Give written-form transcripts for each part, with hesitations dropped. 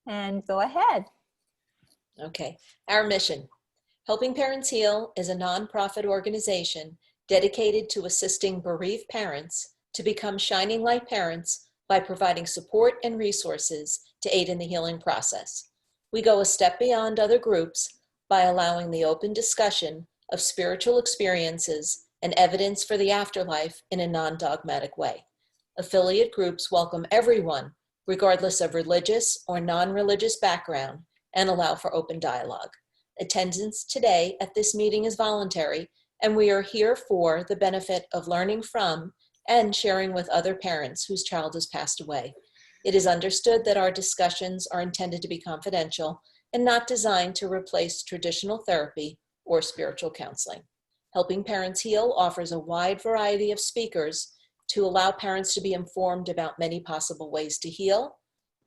and go ahead. Okay, our mission. Helping Parents Heal is a nonprofit organization dedicated to assisting bereaved parents to become shining light parents by providing support and resources to aid in the healing process. We go a step beyond other groups by allowing the open discussion of spiritual experiences and evidence for the afterlife in a non-dogmatic way. Affiliate groups welcome everyone, regardless of religious or non-religious background, and allow for open dialogue. Attendance today at this meeting is voluntary, and we are here for the benefit of learning from and sharing with other parents whose child has passed away. It is understood that our discussions are intended to be confidential and not designed to replace traditional therapy or spiritual counseling. Helping Parents Heal offers a wide variety of speakers to allow parents to be informed about many possible ways to heal,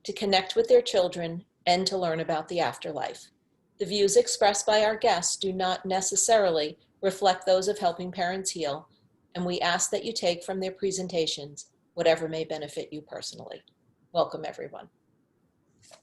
to connect with their children, and to learn about the afterlife. The views expressed by our guests do not necessarily reflect those of Helping Parents Heal, and we ask that you take from their presentations whatever may benefit you personally. Welcome, everyone.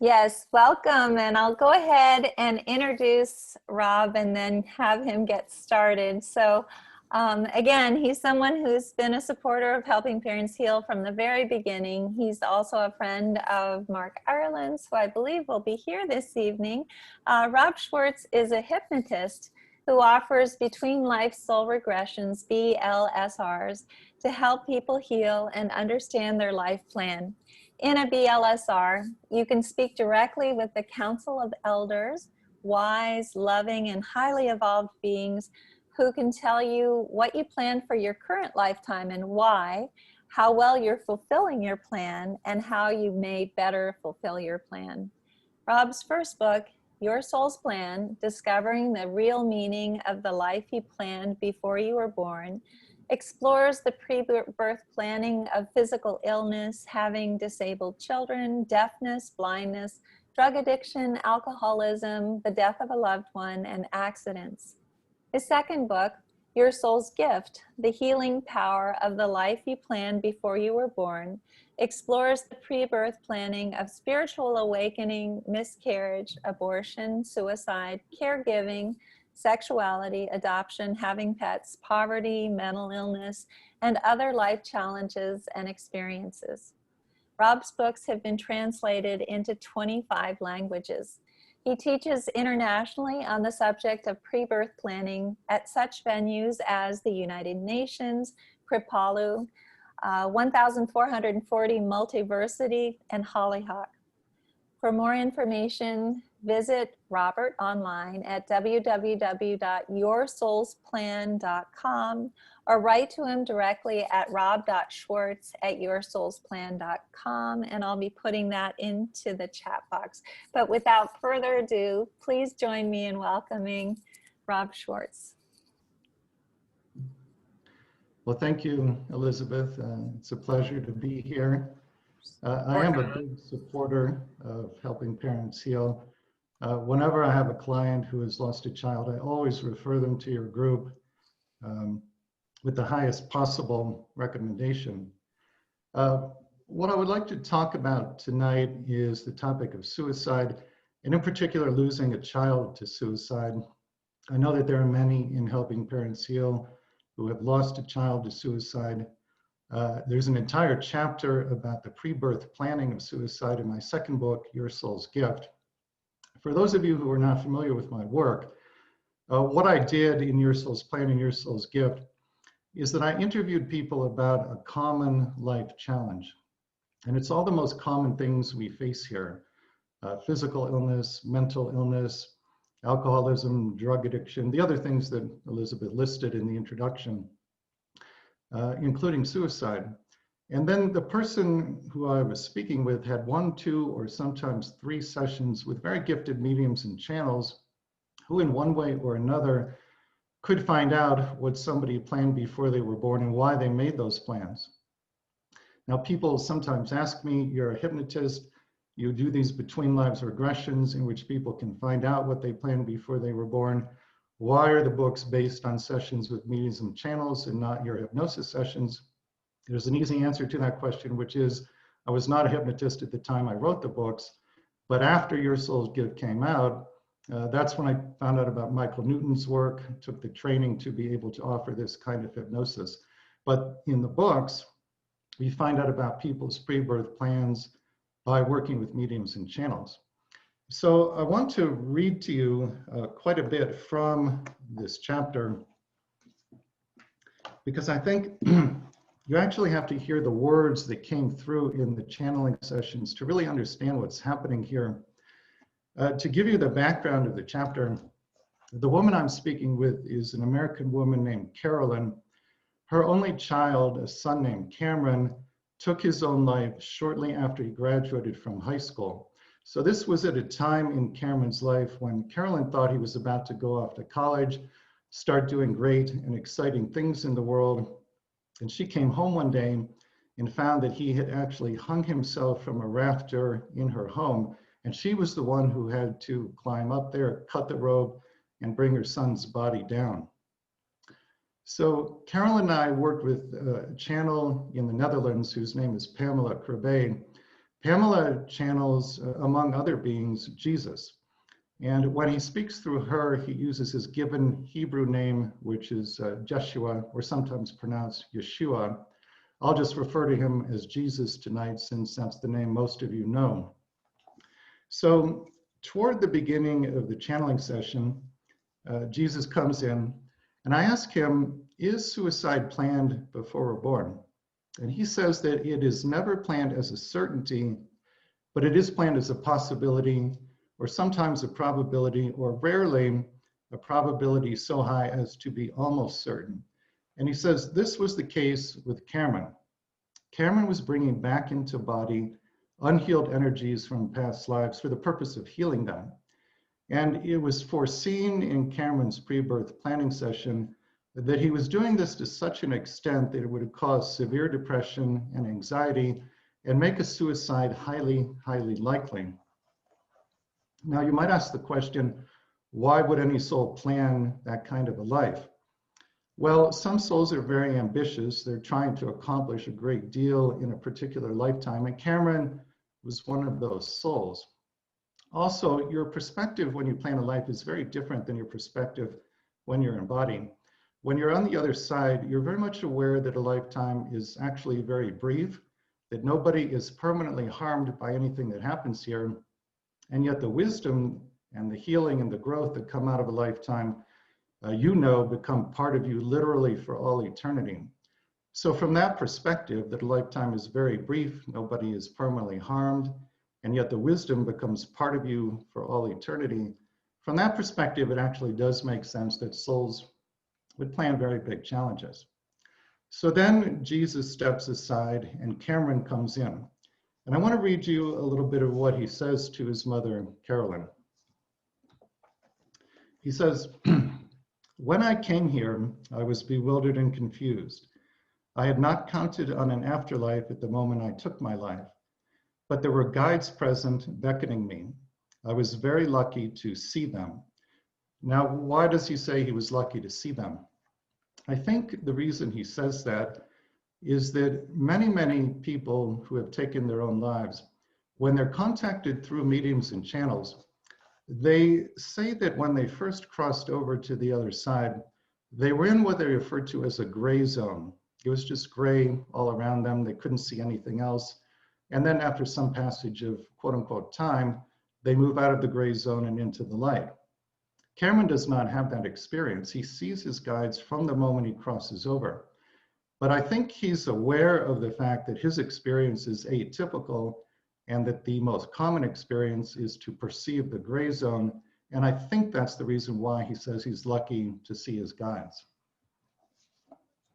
Yes, welcome. And I'll go ahead and introduce Rob and then have him get started. So again, he's someone who's been a supporter of Helping Parents Heal from the very beginning. He's also a friend of Mark Ireland's, who I believe will be here this evening. Rob Schwartz is a hypnotist who offers Between Lives Soul Regressions, BLSRs, to help people heal and understand their life plan. In a BLSR, you can speak directly with the Council of Elders, wise, loving, and highly evolved beings who can tell you what you plan for your current lifetime and why, how well you're fulfilling your plan, and how you may better fulfill your plan. Rob's first book, Your Soul's Plan, Discovering the Real Meaning of the Life You Planned Before You Were Born, explores the pre-birth planning of physical illness, having disabled children, deafness, blindness, drug addiction, alcoholism, the death of a loved one, and accidents. His second book, Your Soul's Gift, The Healing Power of the Life You Planned Before You Were Born, explores the pre-birth planning of spiritual awakening, miscarriage, abortion, suicide, caregiving, sexuality, adoption, having pets, poverty, mental illness, and other life challenges and experiences. Rob's books have been translated into 25 languages. He teaches internationally on the subject of pre-birth planning at such venues as the United Nations, Kripalu, 1440 Multiversity, and Hollyhock. For more information, visit Robert online at www.yoursoulsplan.com or write to him directly at rob.schwartz@yoursoulsplan.com, and I'll be putting that into the chat box. But without further ado, please join me in welcoming Rob Schwartz. Well, thank you, Elizabeth. It's a pleasure to be here. I am a big supporter of Helping Parents Heal. Whenever I have a client who has lost a child, I always refer them to your group with the highest possible recommendation. What I would like to talk about tonight is the topic of suicide, and in particular, losing a child to suicide. I know that there are many in Helping Parents Heal who have lost a child to suicide. There's an entire chapter about the pre-birth planning of suicide in my second book, Your Soul's Gift. For those of you who are not familiar with my work, what I did in Your Soul's Plan and Your Soul's Gift is that I interviewed people about a common life challenge. And it's all the most common things we face here: physical illness, mental illness, alcoholism, drug addiction, the other things that Elizabeth listed in the introduction, including suicide. And then the person who I was speaking with had 1, 2, or sometimes 3 sessions with very gifted mediums and channels who in one way or another could find out what somebody planned before they were born and why they made those plans. Now, people sometimes ask me, you're a hypnotist, you do these Between Lives regressions in which people can find out what they planned before they were born. Why are the books based on sessions with mediums and channels and not your hypnosis sessions? There's an easy answer to that question, which is I was not a hypnotist at the time I wrote the books. But after Your Soul's Gift came out, that's when I found out about Michael Newton's work, took the training to be able to offer this kind of hypnosis. But in the books, we find out about people's pre-birth plans by working with mediums and channels. So I want to read to you quite a bit from this chapter, because I think you actually have to hear the words that came through in the channeling sessions to really understand what's happening here. To give you the background of the chapter, the woman I'm speaking with is an American woman named Carolyn. Her only child, a son named Cameron, took his own life shortly after he graduated from high school. So this was at a time in Cameron's life when Carolyn thought he was about to go off to college, start doing great and exciting things in the world. And she came home one day and found that he had actually hung himself from a rafter in her home. And she was the one who had to climb up there, cut the rope, and bring her son's body down. So Carolyn and I worked with a channel in the Netherlands whose name is Pamela Krabbe. Pamela channels, among other beings, Jesus. And when he speaks through her, he uses his given Hebrew name, which is Jeshua, or sometimes pronounced Yeshua. I'll just refer to him as Jesus tonight, since that's the name most of you know. So toward the beginning of the channeling session, Jesus comes in, and I ask him, is suicide planned before we're born? And he says that it is never planned as a certainty, but it is planned as a possibility, or sometimes a probability, or rarely a probability so high as to be almost certain. And he says this was the case with Cameron. Cameron was bringing back into body unhealed energies from past lives for the purpose of healing them. And it was foreseen in Cameron's pre-birth planning session that he was doing this to such an extent that it would cause severe depression and anxiety and make a suicide highly, highly likely. Now, you might ask the question, why would any soul plan that kind of a life? Well, some souls are very ambitious. They're trying to accomplish a great deal in a particular lifetime, and Cameron was one of those souls. Also, your perspective when you plan a life is very different than your perspective when you're in body. When you're on the other side, you're very much aware that a lifetime is actually very brief, that nobody is permanently harmed by anything that happens here, and yet the wisdom and the healing and the growth that come out of a lifetime, become part of you literally for all eternity. So from that perspective, that a lifetime is very brief, nobody is permanently harmed, and yet the wisdom becomes part of you for all eternity. From that perspective, it actually does make sense that souls would plan very big challenges. So then Jesus steps aside and Cameron comes in. And I want to read you a little bit of what he says to his mother, Carolyn. He says, when I came here, I was bewildered and confused. I had not counted on an afterlife at the moment I took my life, but there were guides present beckoning me. I was very lucky to see them. Now, why does he say he was lucky to see them? I think the reason he says that is that many, many people who have taken their own lives, when they're contacted through mediums and channels, they say that when they first crossed over to the other side, they were in what they refer to as a gray zone. It was just gray all around them. They couldn't see anything else. And then after some passage of quote unquote time, they move out of the gray zone and into the light. Cameron does not have that experience. He sees his guides from the moment he crosses over. But I think he's aware of the fact that his experience is atypical and that the most common experience is to perceive the gray zone. And I think that's the reason why he says he's lucky to see his guides.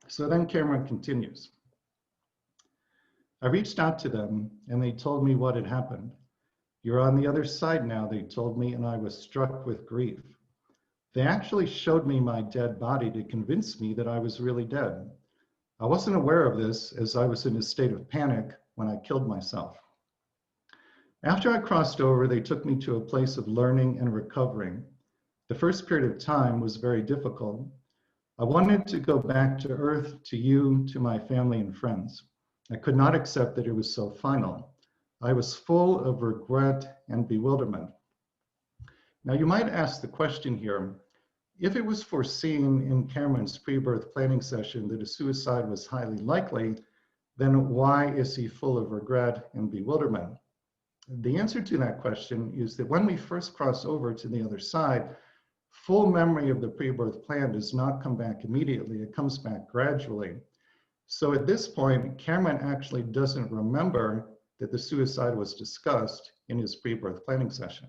So then Cameron continues. I reached out to them and they told me what had happened. You're on the other side now, they told me, and I was struck with grief. They actually showed me my dead body to convince me that I was really dead. I wasn't aware of this as I was in a state of panic when I killed myself. After I crossed over, they took me to a place of learning and recovering. The first period of time was very difficult. I wanted to go back to Earth, to you, to my family and friends. I could not accept that it was so final. I was full of regret and bewilderment. Now you might ask the question here, if it was foreseen in Cameron's pre-birth planning session that a suicide was highly likely, then why is he full of regret and bewilderment? The answer to that question is that when we first cross over to the other side, full memory of the pre-birth plan does not come back immediately, it comes back gradually. So at this point, Cameron actually doesn't remember that the suicide was discussed in his pre-birth planning session.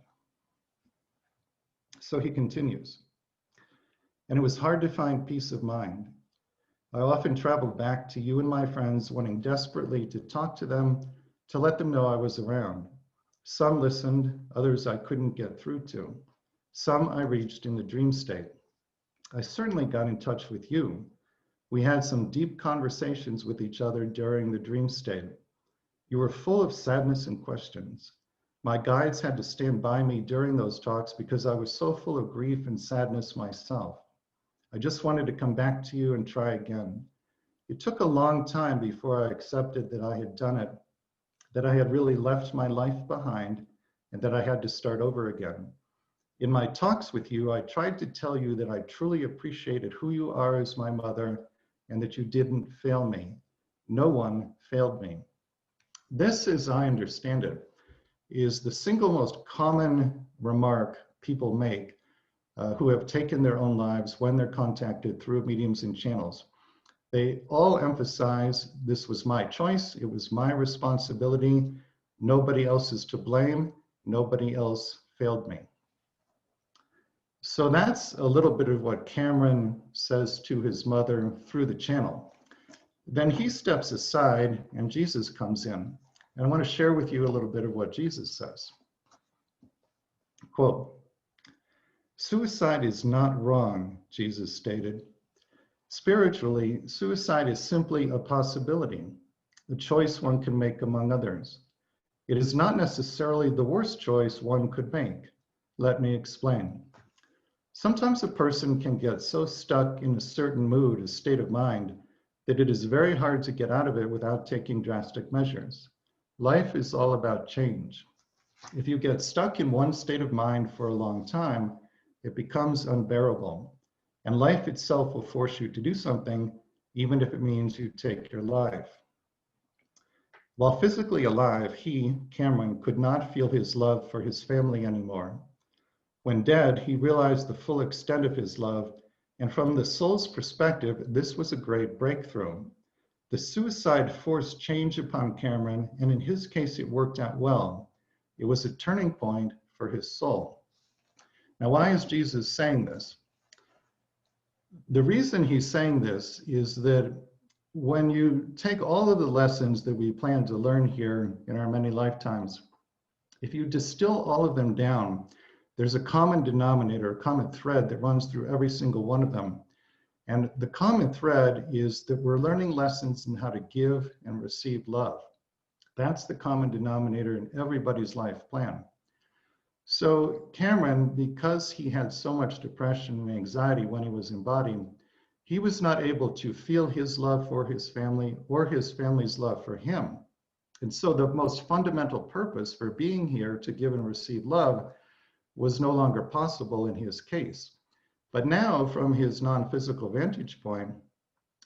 So he continues, and it was hard to find peace of mind. I often traveled back to you and my friends, wanting desperately to talk to them, to let them know I was around. Some listened, others I couldn't get through to. Some I reached in the dream state. I certainly got in touch with you. We had some deep conversations with each other during the dream state. You were full of sadness and questions. My guides had to stand by me during those talks because I was so full of grief and sadness myself. I just wanted to come back to you and try again. It took a long time before I accepted that I had done it, that I had really left my life behind, and that I had to start over again. In my talks with you, I tried to tell you that I truly appreciated who you are as my mother and that you didn't fail me. No one failed me. This, as I understand it, is the single most common remark people make who have taken their own lives when they're contacted through mediums and channels. They all emphasize this was my choice, it was my responsibility, nobody else is to blame, nobody else failed me. So that's a little bit of what Cameron says to his mother through the channel. Then he steps aside and Jesus comes in. And I want to share with you a little bit of what Jesus says. Quote, "Suicide is not wrong," Jesus stated. "Spiritually, suicide is simply a possibility, a choice one can make among others. It is not necessarily the worst choice one could make. Let me explain. Sometimes a person can get so stuck in a certain mood, a state of mind, that it is very hard to get out of it without taking drastic measures. Life is all about change. If you get stuck in one state of mind for a long time, it becomes unbearable, and life itself will force you to do something, even if it means you take your life. While physically alive, he, Cameron, could not feel his love for his family anymore. When dead, he realized the full extent of his love, and from the soul's perspective, this was a great breakthrough. The suicide forced change upon Cameron, and in his case, it worked out well. It was a turning point for his soul." Now, why is Jesus saying this? The reason he's saying this is that when you take all of the lessons that we plan to learn here in our many lifetimes, if you distill all of them down, there's a common denominator, a common thread that runs through every single one of them. And the common thread is that we're learning lessons in how to give and receive love. That's the common denominator in everybody's life plan. So Cameron, because he had so much depression and anxiety when he was embodied, he was not able to feel his love for his family or his family's love for him. And so the most fundamental purpose for being here to give and receive love was no longer possible in his case. But now, from his non-physical vantage point,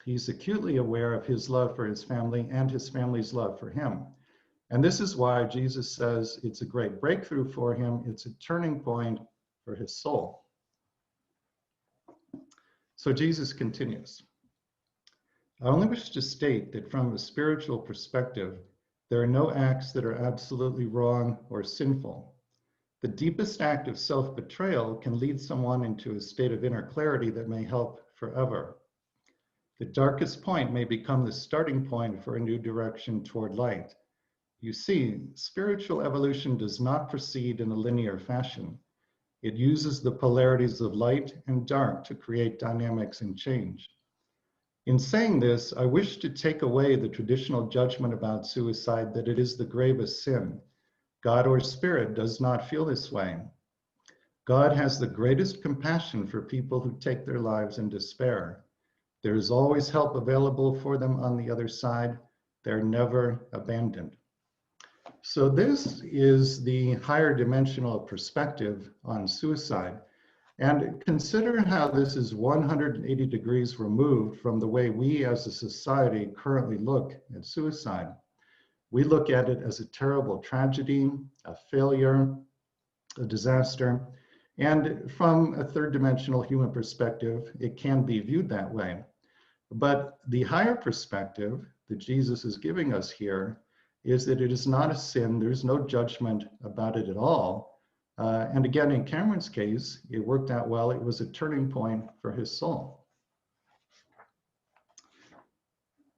he's acutely aware of his love for his family and his family's love for him. And this is why Jesus says it's a great breakthrough for him. It's a turning point for his soul. So Jesus continues, "I only wish to state that from a spiritual perspective, there are no acts that are absolutely wrong or sinful. The deepest act of self-betrayal can lead someone into a state of inner clarity that may help forever. The darkest point may become the starting point for a new direction toward light. You see, spiritual evolution does not proceed in a linear fashion. It uses the polarities of light and dark to create dynamics and change. In saying this, I wish to take away the traditional judgment about suicide that it is the gravest sin. God or spirit does not feel this way. God has the greatest compassion for people who take their lives in despair. There is always help available for them on the other side. They're never abandoned." So this is the higher dimensional perspective on suicide. And consider how this is 180 degrees removed from the way we as a society currently look at suicide. We look at it as a terrible tragedy, a failure, a disaster. And from a third dimensional human perspective, it can be viewed that way. But the higher perspective that Jesus is giving us here is that it is not a sin. There's no judgment about it at all. And again, in Cameron's case, it worked out well. It was a turning point for his soul.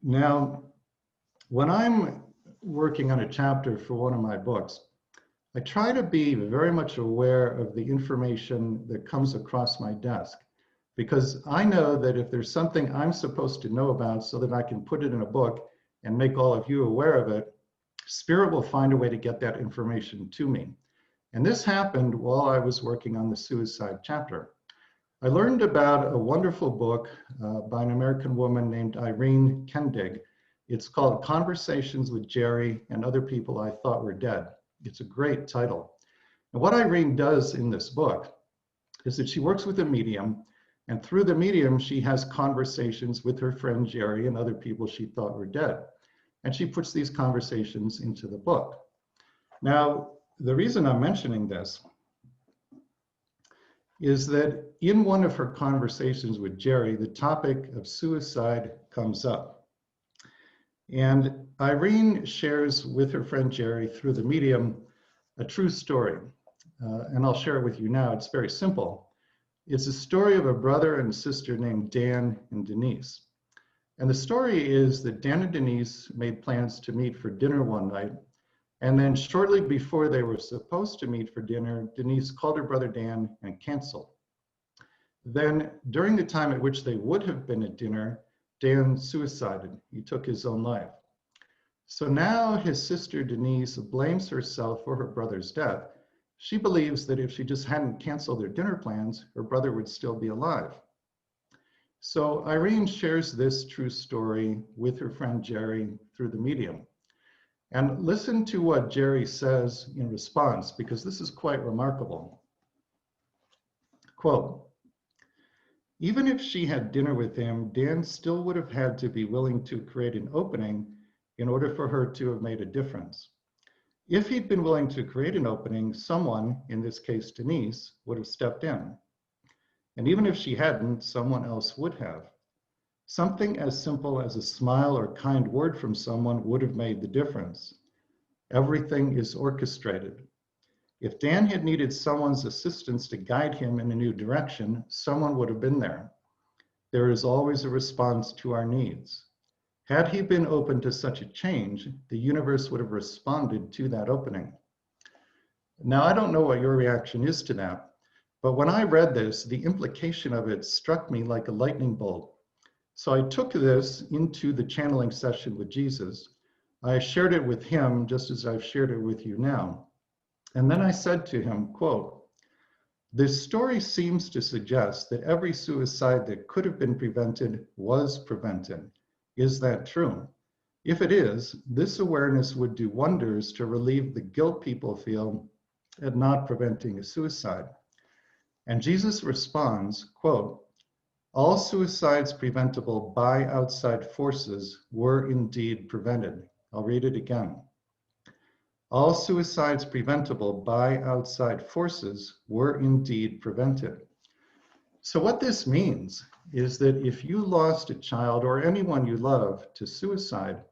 Now, when I'm working on a chapter for one of my books, I try to be very much aware of the information that comes across my desk, because I know that if there's something I'm supposed to know about so that I can put it in a book and make all of you aware of it, Spirit will find a way to get that information to me. And this happened while I was working on the suicide chapter. I learned about a wonderful book by an American woman named Irene Kendig. It's called Conversations with Jerry and Other People I Thought Were Dead. It's a great title. And what Irene does in this book is that she works with a medium, and through the medium, she has conversations with her friend Jerry and other people she thought were dead. And she puts these conversations into the book. Now, the reason I'm mentioning this is that in one of her conversations with Jerry, the topic of suicide comes up. And Irene shares with her friend Jerry through the medium a true story. And I'll share it with you now. It's very simple. It's a story of a brother and sister named Dan and Denise. And the story is that Dan and Denise made plans to meet for dinner one night. And then shortly before they were supposed to meet for dinner, Denise called her brother Dan and canceled. Then during the time at which they would have been at dinner, Dan suicided. He took his own life. So now his sister Denise blames herself for her brother's death. She believes that if she just hadn't canceled their dinner plans, her brother would still be alive. So Irene shares this true story with her friend Jerry through the medium. And listen to what Jerry says in response, because this is quite remarkable. Quote, "Even if she had dinner with him, Dan still would have had to be willing to create an opening in order for her to have made a difference. If he'd been willing to create an opening, someone, in this case Denise, would have stepped in. And even if she hadn't, someone else would have. Something as simple as a smile or kind word from someone would have made the difference. Everything is orchestrated. If Dan had needed someone's assistance to guide him in a new direction, someone would have been there. There is always a response to our needs. Had he been open to such a change, the universe would have responded to that opening." Now, I don't know what your reaction is to that, but when I read this, the implication of it struck me like a lightning bolt. So I took this into the channeling session with Jesus. I shared it with him just as I've shared it with you now. And then I said to him, quote, "This story seems to suggest that every suicide that could have been prevented was prevented. Is that true? If it is, this awareness would do wonders to relieve the guilt people feel at not preventing a suicide." And Jesus responds, quote, "All suicides preventable by outside forces were indeed prevented." I'll read it again. "All suicides preventable by outside forces were indeed prevented." So what this means is that if you lost a child or anyone you love to suicide,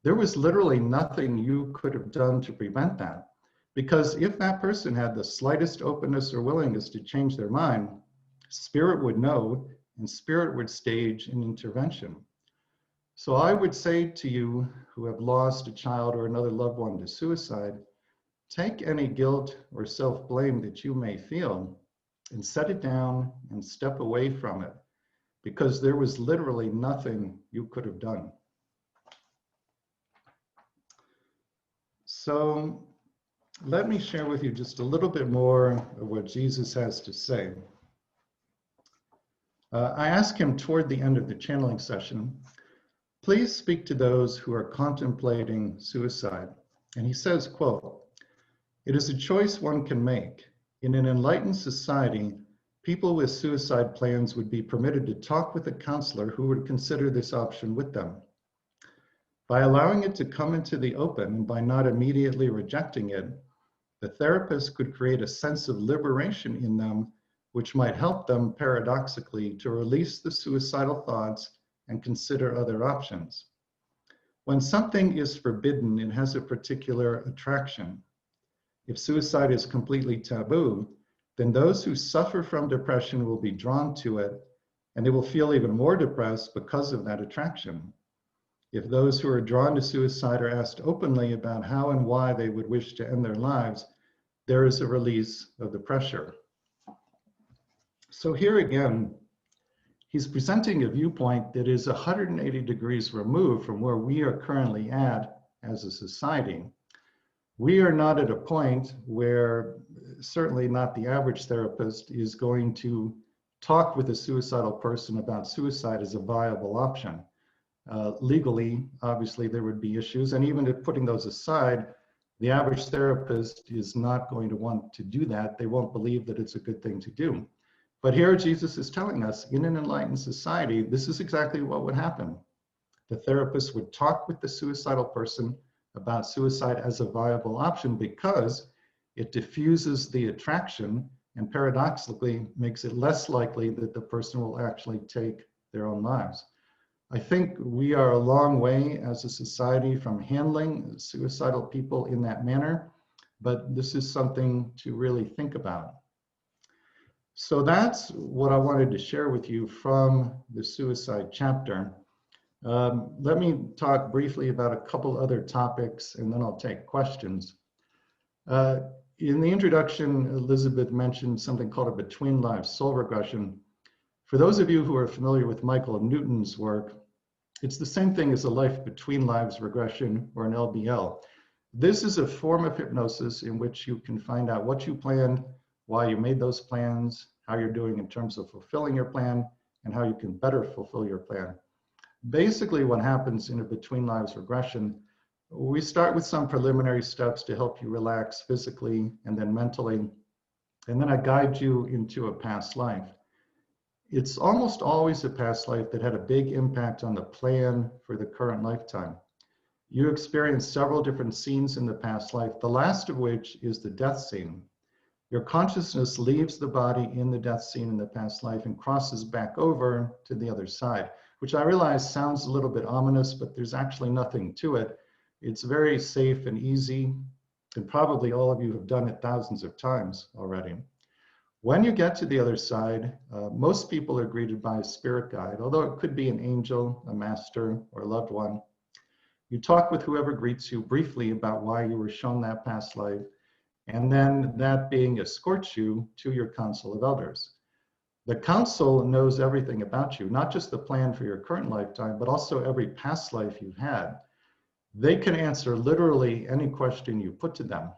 there was literally nothing you could have done to prevent that. Because if that person had the slightest openness or willingness to change their mind, Spirit would know, and Spirit would stage an intervention. So I would say to you who have lost a child or another loved one to suicide, take any guilt or self-blame that you may feel and set it down and step away from it, because there was literally nothing you could have done. So let me share with you just a little bit more of what Jesus has to say. I asked him toward the end of the channeling session, please speak to those who are contemplating suicide. And he says, quote, "It is a choice one can make. In an enlightened society, people with suicide plans would be permitted to talk with a counselor who would consider this option with them. By allowing it to come into the open and by not immediately rejecting it, the therapist could create a sense of liberation in them, which might help them paradoxically to release the suicidal thoughts and consider other options. When something is forbidden, it has a particular attraction. If suicide is completely taboo, then those who suffer from depression will be drawn to it, and they will feel even more depressed because of that attraction. If those who are drawn to suicide are asked openly about how and why they would wish to end their lives, there is a release of the pressure." So here again, he's presenting a viewpoint that is 180 degrees removed from where we are currently at as a society. We are not at a point where, certainly not the average therapist, is going to talk with a suicidal person about suicide as a viable option. Legally, obviously, there would be issues, and even if putting those aside, the average therapist is not going to want to do that. They won't believe that it's a good thing to do. But here Jesus is telling us, in an enlightened society, this is exactly what would happen. The therapist would talk with the suicidal person about suicide as a viable option because it diffuses the attraction and paradoxically makes it less likely that the person will actually take their own lives. I think we are a long way as a society from handling suicidal people in that manner, but this is something to really think about. So that's what I wanted to share with you from the suicide chapter. Let me talk briefly about a couple other topics and then I'll take questions. In the introduction, Elizabeth mentioned something called a Between Lives Soul Regression. For those of you who are familiar with Michael Newton's work, it's the same thing as a life between lives regression or an LBL. This is a form of hypnosis in which you can find out what you planned, why you made those plans, how you're doing in terms of fulfilling your plan, and how you can better fulfill your plan. Basically, what happens in a Between Lives regression, we start with some preliminary steps to help you relax physically and then mentally, and then I guide you into a past life. It's almost always a past life that had a big impact on the plan for the current lifetime. You experience several different scenes in the past life, the last of which is the death scene. Your consciousness leaves the body in the death scene in the past life and crosses back over to the other side, which I realize sounds a little bit ominous, but there's actually nothing to it. It's very safe and easy, and probably all of you have done it thousands of times already. When you get to the other side, most people are greeted by a spirit guide, although it could be an angel, a master, or a loved one. You talk with whoever greets you briefly about why you were shown that past life, and then that being escorts you to your council of elders. The council knows everything about you, not just the plan for your current lifetime, but also every past life you've had. They can answer literally any question you put to them,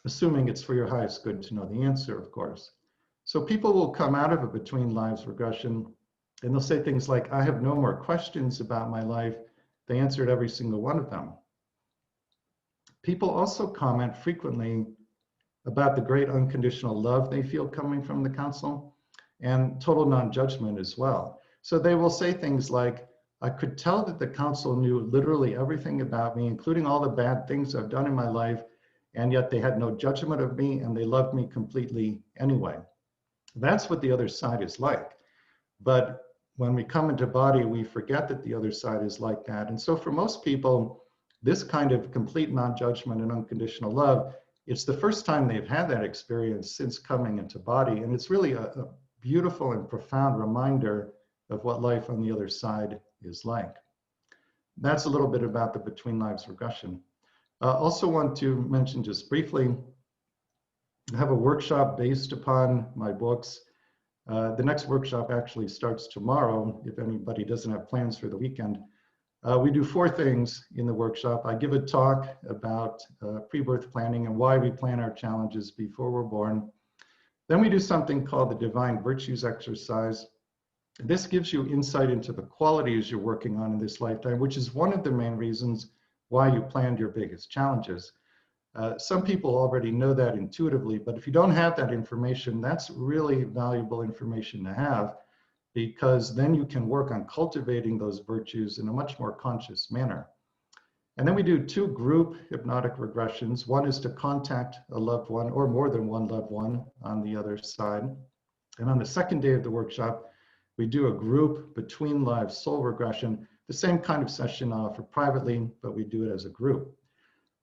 assuming it's for your highest good to know the answer, of course. So people will come out of a Between Lives regression and they'll say things like, I have no more questions about my life. They answered every single one of them. People also comment frequently about the great unconditional love they feel coming from the council and total non-judgment as well. So they will say things like, I could tell that the council knew literally everything about me, including all the bad things I've done in my life, and yet they had no judgment of me and they loved me completely anyway. That's what the other side is like. But when we come into body, we forget that the other side is like that. And so for most people, this kind of complete non-judgment and unconditional love, it's the first time they've had that experience since coming into body. And it's really a beautiful and profound reminder of what life on the other side is like. That's a little bit about the Between Lives regression. Also want to mention just briefly, I have a workshop based upon my books. The next workshop actually starts tomorrow, if anybody doesn't have plans for the weekend. We do 4 things in the workshop. I give a talk about pre-birth planning and why we plan our challenges before we're born. Then we do something called the Divine Virtues exercise. This gives you insight into the qualities you're working on in this lifetime, which is one of the main reasons why you planned your biggest challenges. Some people already know that intuitively, but if you don't have that information, that's really valuable information to have, because then you can work on cultivating those virtues in a much more conscious manner. And then we do 2 group hypnotic regressions. One is to contact a loved one or more than one loved one on the other side. And on the second day of the workshop, we do a group Between Lives Soul Regression, the same kind of session offered privately, but we do it as a group.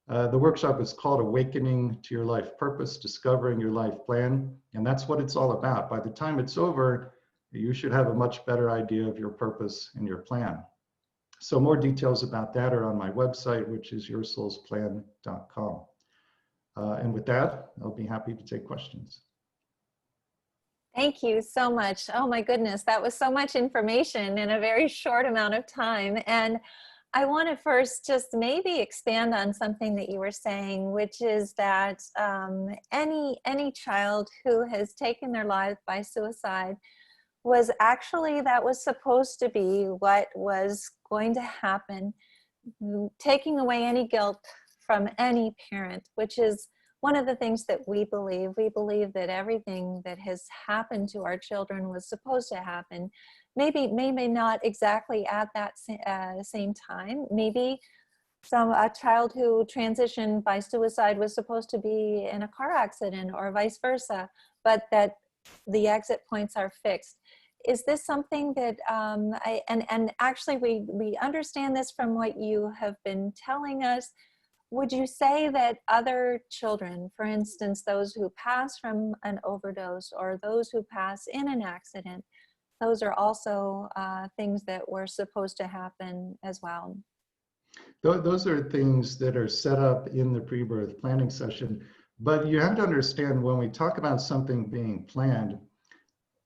The workshop is called Awakening to Your Life Purpose, Discovering Your Life Plan, and that's what it's all about. By the time it's over, you should have a much better idea of your purpose and your plan. So more details about that are on my website, which is yoursoulsplan.com. And with that, I'll be happy to take questions. Thank you so much. Oh my goodness, that was so much information in a very short amount of time. And I want to first just maybe expand on something that you were saying, which is that any child who has taken their life by suicide that was supposed to be what was going to happen, taking away any guilt from any parent, which is one of the things that we believe. We believe that everything that has happened to our children was supposed to happen. Maybe not exactly at that same time. Maybe a child who transitioned by suicide was supposed to be in a car accident or vice versa, but that the exit points are fixed. Is this something that, and actually we understand this from what you have been telling us. Would you say that other children, for instance, those who pass from an overdose or those who pass in an accident, those are also things that were supposed to happen as well? Those are things that are set up in the pre-birth planning session, but you have to understand when we talk about something being planned,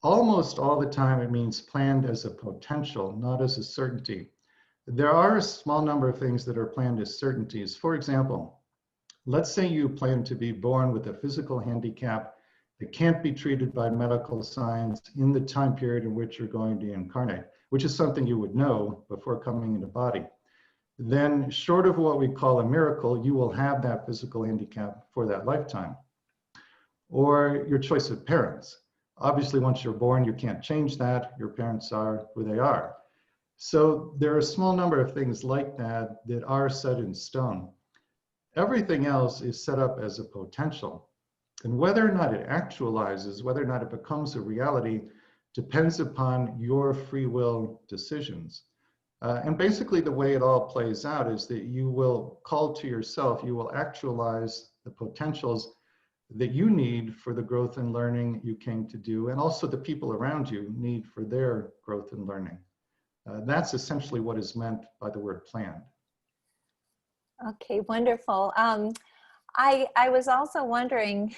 almost all the time it means planned as a potential, not as a certainty. There are a small number of things that are planned as certainties. For example, let's say you plan to be born with a physical handicap that can't be treated by medical science in the time period in which you're going to incarnate, which is something you would know before coming into body. Then, short of what we call a miracle, you will have that physical handicap for that lifetime. Or your choice of parents. Obviously, once you're born, you can't change that. Your parents are who they are. So there are a small number of things like that that are set in stone. Everything else is set up as a potential. And whether or not it actualizes, whether or not it becomes a reality, depends upon your free will decisions. And basically the way it all plays out is that you will call to yourself, you will actualize the potentials that you need for the growth and learning you came to do, and also the people around you need for their growth and learning. That's essentially what is meant by the word planned. Okay, wonderful. I was also wondering,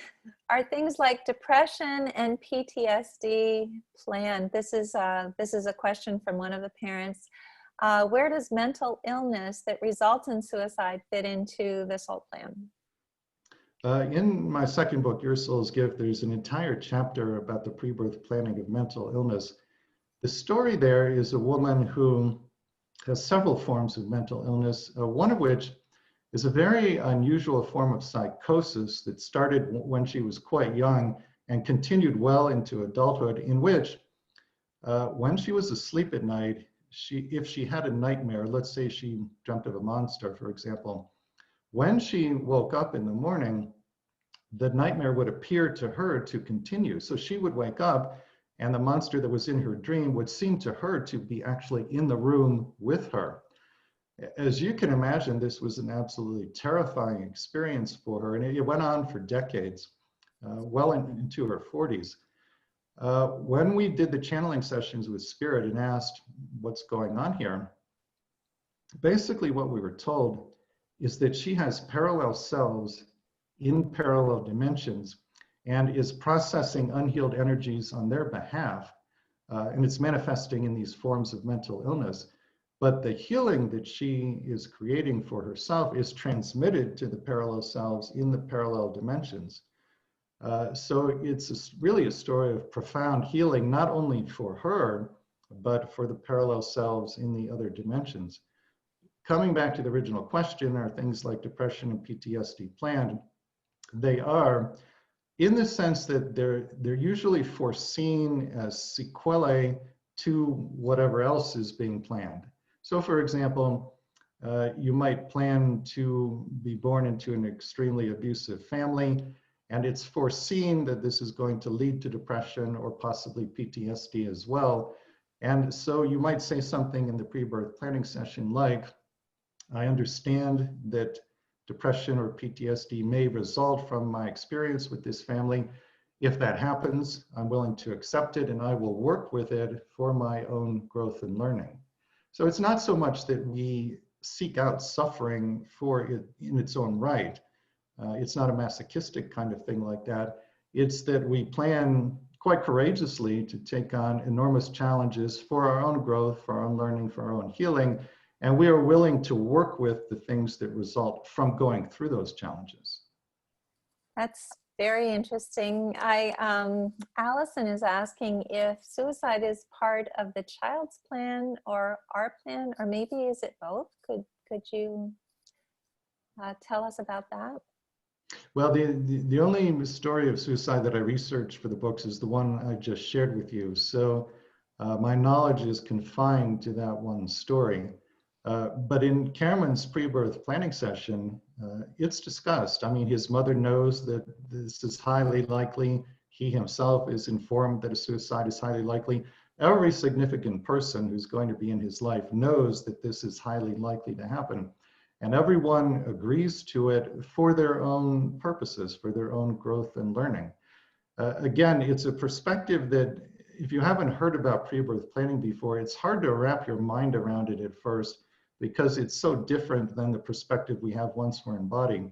are things like depression and PTSD planned? This is a question from one of the parents. Where does mental illness that results in suicide fit into this whole plan? In my second book, Your Soul's Gift, there's an entire chapter about the pre-birth planning of mental illness. The story there is a woman who has several forms of mental illness, one of which is a very unusual form of psychosis that started when she was quite young and continued well into adulthood, in which when she was asleep at night, if she had a nightmare, let's say she dreamt of a monster, for example, when she woke up in the morning, the nightmare would appear to her to continue. So she would wake up and the monster that was in her dream would seem to her to be actually in the room with her. As you can imagine, this was an absolutely terrifying experience for her, and it went on for decades, well into her 40s. When we did the channeling sessions with Spirit and asked what's going on here, basically what we were told is that she has parallel selves in parallel dimensions and is processing unhealed energies on their behalf, and it's manifesting in these forms of mental illness. But the healing that she is creating for herself is transmitted to the parallel selves in the parallel dimensions. So it's really a story of profound healing, not only for her, but for the parallel selves in the other dimensions. coming back to the original question, are things like depression and PTSD planned? They are, in the sense that they're usually foreseen as sequelae to whatever else is being planned. So for example, you might plan to be born into an extremely abusive family, and it's foreseen that this is going to lead to depression or possibly PTSD as well. And so you might say something in the pre-birth planning session like, I understand that depression or PTSD may result from my experience with this family. If that happens, I'm willing to accept it and I will work with it for my own growth and learning. So it's not so much that we seek out suffering for it in its own right. It's not a masochistic kind of thing like that. It's that we plan quite courageously to take on enormous challenges for our own growth, for our own learning, for our own healing. And we are willing to work with the things that result from going through those challenges. That's very interesting. Allison is asking if suicide is part of the child's plan or our plan, or maybe is it both? Could you tell us about that? Well, the only story of suicide that I researched for the books is the one I just shared with you. So my knowledge is confined to that one story. But in Cameron's pre-birth planning session, it's discussed. I mean, his mother knows that this is highly likely. He himself is informed that a suicide is highly likely. Every significant person who's going to be in his life knows that this is highly likely to happen. And everyone agrees to it for their own purposes, for their own growth and learning. Again, it's a perspective that if you haven't heard about pre-birth planning before, it's hard to wrap your mind around it at first because it's so different than the perspective we have once we're in body.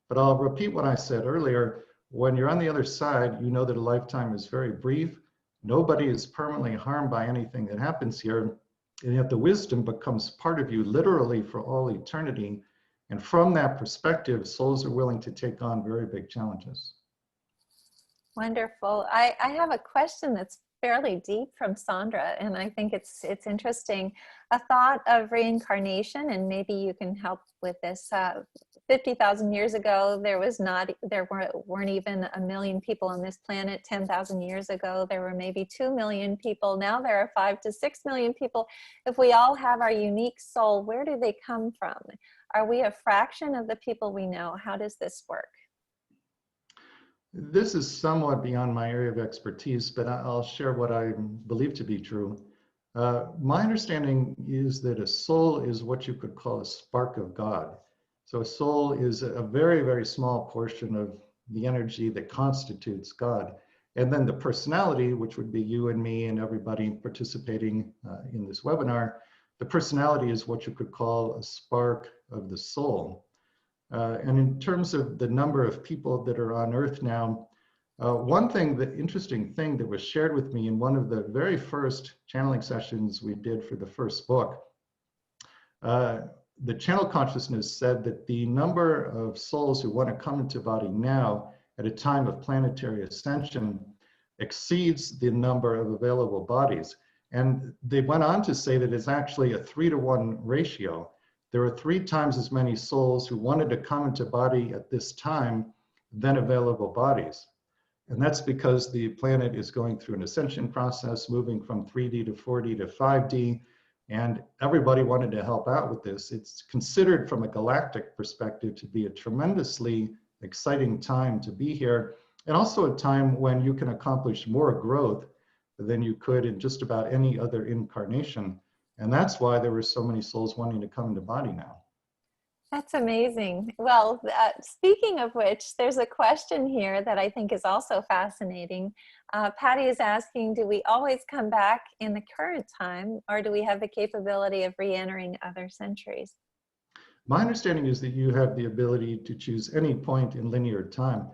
But I'll repeat what I said earlier. When you're on the other side, you know that a lifetime is very brief. Nobody is permanently harmed by anything that happens here. And yet the wisdom becomes part of you literally for all eternity. And from that perspective, souls are willing to take on very big challenges. Wonderful. I have a question that's fairly deep from Sandra, and I think it's interesting. A thought of reincarnation, and maybe you can help with this. 50,000 years ago, there weren't even 1 million people on this planet. 10,000 years ago, there were maybe 2 million people. Now there are 5 to 6 million people. If we all have our unique soul, where do they come from? Are we a fraction of the people we know? How does this work? This is somewhat beyond my area of expertise, but I'll share what I believe to be true. My understanding is that a soul is what you could call a spark of God. So a soul is a very, very small portion of the energy that constitutes God. And then the personality, which would be you and me and everybody participating in this webinar, the personality is what you could call a spark of the soul. And in terms of the number of people that are on Earth now, the interesting thing that was shared with me in one of the very first channeling sessions we did for the first book, the channel consciousness said that the number of souls who want to come into body now at a time of planetary ascension exceeds the number of available bodies. And they went on to say that it's actually a 3-to-1 ratio. There are 3 times as many souls who wanted to come into body at this time than available bodies. And that's because the planet is going through an ascension process, moving from 3D to 4D to 5D, and everybody wanted to help out with this. It's considered from a galactic perspective to be a tremendously exciting time to be here, and also a time when you can accomplish more growth than you could in just about any other incarnation. And that's why there were so many souls wanting to come into body now. That's amazing. Well, speaking of which, there's a question here that I think is also fascinating. Patty is asking, do we always come back in the current time, or do we have the capability of re-entering other centuries? My understanding is that you have the ability to choose any point in linear time.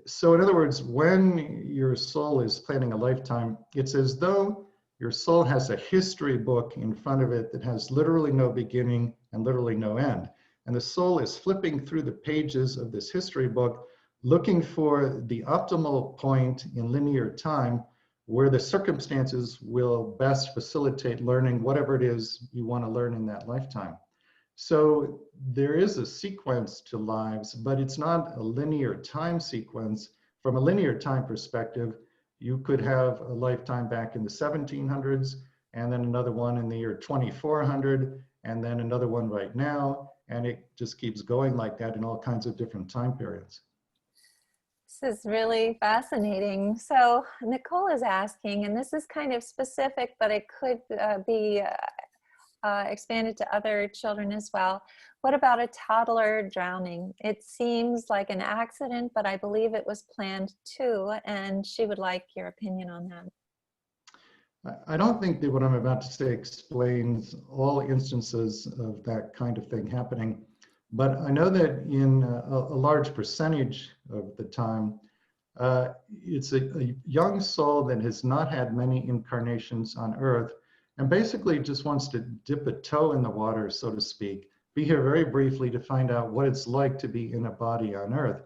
So in other words, when your soul is planning a lifetime, it's as though your soul has a history book in front of it that has literally no beginning and literally no end. And the soul is flipping through the pages of this history book, looking for the optimal point in linear time where the circumstances will best facilitate learning whatever it is you want to learn in that lifetime. So there is a sequence to lives, but it's not a linear time sequence. From a linear time perspective, you could have a lifetime back in the 1700s, and then another one in the year 2400, and then another one right now, and it just keeps going like that in all kinds of different time periods. This is really fascinating. So Nicole is asking, and this is kind of specific, but it could be expanded to other children as well. What about a toddler drowning? It seems like an accident, but I believe it was planned too, and she would like your opinion on that. I don't think that what I'm about to say explains all instances of that kind of thing happening, but I know that in a large percentage of the time, it's a young soul that has not had many incarnations on Earth and basically just wants to dip a toe in the water, so to speak, be here very briefly to find out what it's like to be in a body on Earth.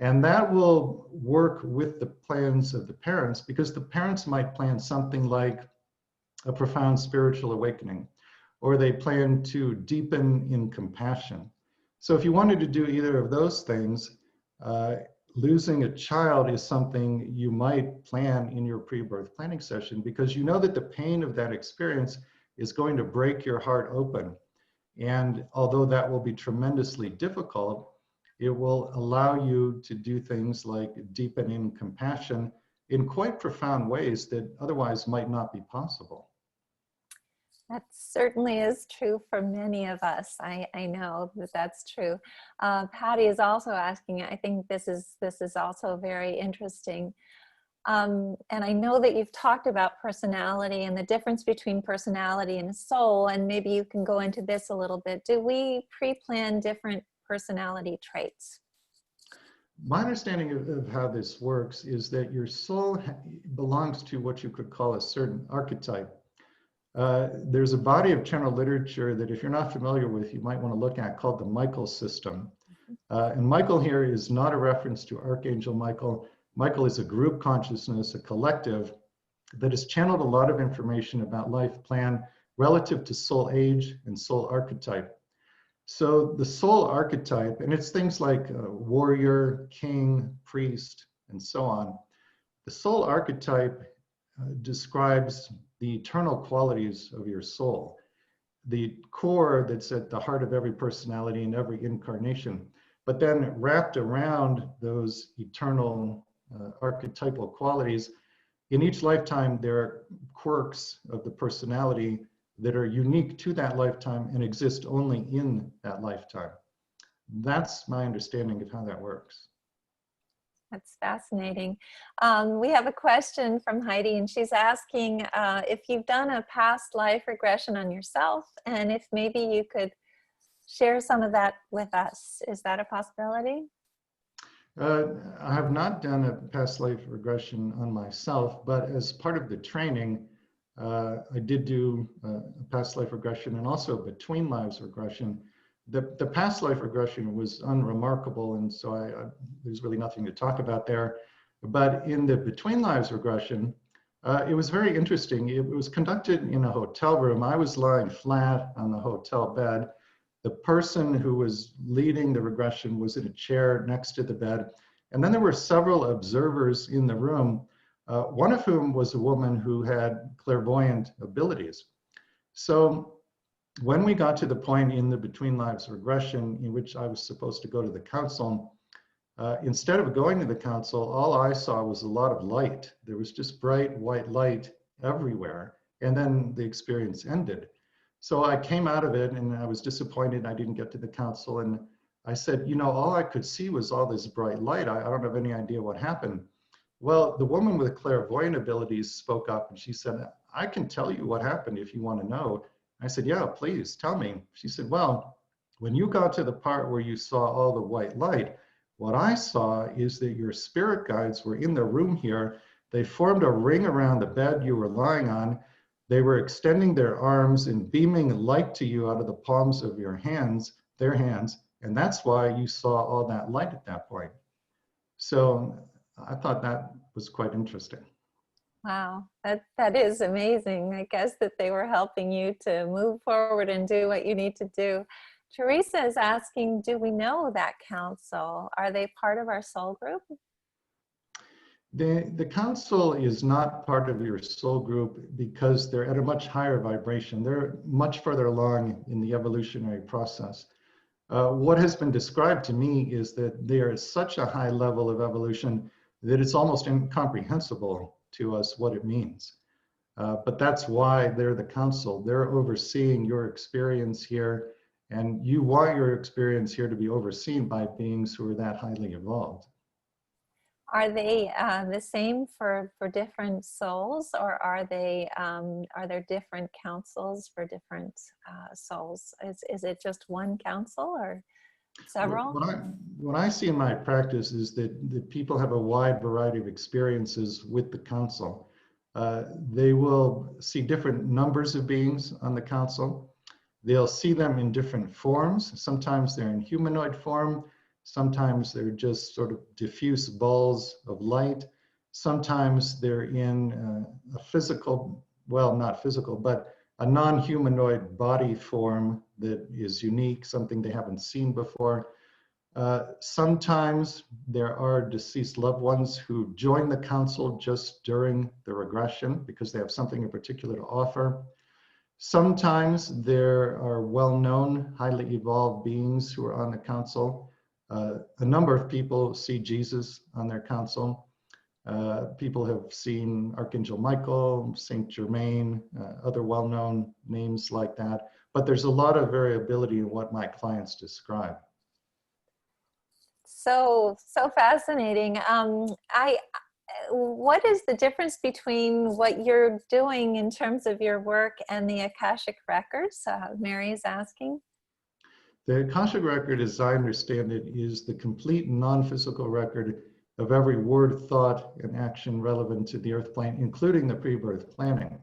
And that will work with the plans of the parents, because the parents might plan something like a profound spiritual awakening, or they plan to deepen in compassion. So if you wanted to do either of those things, losing a child is something you might plan in your pre-birth planning session, because you know that the pain of that experience is going to break your heart open. And although that will be tremendously difficult, it will allow you to do things like deepen in compassion in quite profound ways that otherwise might not be possible. That certainly is true for many of us. I know that that's true. Patty is also asking, I think this is also very interesting. And I know that you've talked about personality and the difference between personality and soul, and maybe you can go into this a little bit. Do we pre-plan different personality traits? My understanding of how this works is that your soul belongs to what you could call a certain archetype. There's a body of general literature that if you're not familiar with, you might want to look at, called the Michael system. And Michael here is not a reference to Archangel Michael. Michael is a group consciousness, a collective that has channeled a lot of information about life plan relative to soul age and soul archetype. So the soul archetype, and it's things like warrior, king, priest, and so on. The soul archetype describes the eternal qualities of your soul, the core that's at the heart of every personality and every incarnation. But then wrapped around those eternal archetypal qualities, in each lifetime, there are quirks of the personality that are unique to that lifetime and exist only in that lifetime. That's my understanding of how that works. That's fascinating. We have a question from Heidi, and she's asking if you've done a past life regression on yourself, and if maybe you could share some of that with us. Is that a possibility? I have not done a past life regression on myself, but as part of the training, I did do a past life regression and also a between lives regression. The past life regression was unremarkable, and so there's really nothing to talk about there. But in the between lives regression, it was very interesting. It was conducted in a hotel room. I was lying flat on the hotel bed. The person who was leading the regression was in a chair next to the bed. And then there were several observers in the room, one of whom was a woman who had clairvoyant abilities. So when we got to the point in the Between Lives regression in which I was supposed to go to the council, instead of going to the council, all I saw was a lot of light. There was just bright white light everywhere. And then the experience ended. So I came out of it and I was disappointed I didn't get to the council. And I said, you know, all I could see was all this bright light. I don't have any idea what happened. Well, the woman with clairvoyant abilities spoke up and she said, I can tell you what happened if you want to know. I said, yeah, please tell me. She said, well, when you got to the part where you saw all the white light, what I saw is that your spirit guides were in the room here. They formed a ring around the bed you were lying on. They were extending their arms and beaming light to you out of the palms of your hands, their hands. And that's why you saw all that light at that point. So I thought that was quite interesting. Wow, that is amazing. I guess that they were helping you to move forward and do what you need to do. Teresa is asking, do we know that council? Are they part of our soul group? The council is not part of your soul group because they're at a much higher vibration. They're much further along in the evolutionary process. What has been described to me is that they are at such a high level of evolution that it's almost incomprehensible to us what it means. But that's why they're the council. They're overseeing your experience here, and you want your experience here to be overseen by beings who are that highly evolved. Are they the same for different souls, or are there different councils for different souls? Is it just one council or several? What I see in my practice is that people have a wide variety of experiences with the council. They will see different numbers of beings on the council. They'll see them in different forms. Sometimes they're in humanoid form. Sometimes they're just sort of diffuse balls of light. Sometimes they're in a physical, well, not physical, but a non-humanoid body form that is unique, something they haven't seen before. Sometimes there are deceased loved ones who join the council just during the regression because they have something in particular to offer. Sometimes there are well-known, highly evolved beings who are on the council. A number of people see Jesus on their council. People have seen Archangel Michael, Saint Germain, other well-known names like that. But there's a lot of variability in what my clients describe. So fascinating. What is the difference between what you're doing in terms of your work and the Akashic records? Mary is asking. The Akashic record, as I understand it, is the complete non-physical record of every word, thought, and action relevant to the earth plane, including the pre-birth planning.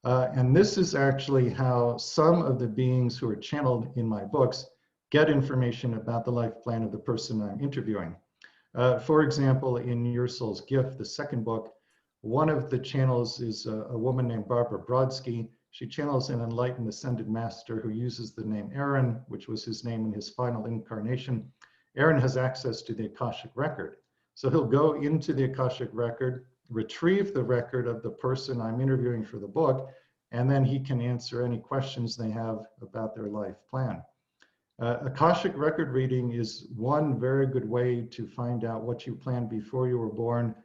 And this is actually how some of the beings who are channeled in my books get information about the life plan of the person I'm interviewing. For example, in Your Soul's Gift, the second book, one of the channels is a woman named Barbara Brodsky. She channels an enlightened ascended master who uses the name Aaron, which was his name in his final incarnation. Aaron has access to the Akashic record. So he'll go into the Akashic record, retrieve the record of the person I'm interviewing for the book, and then he can answer any questions they have about their life plan. Akashic record reading is one very good way to find out what you planned before you were born.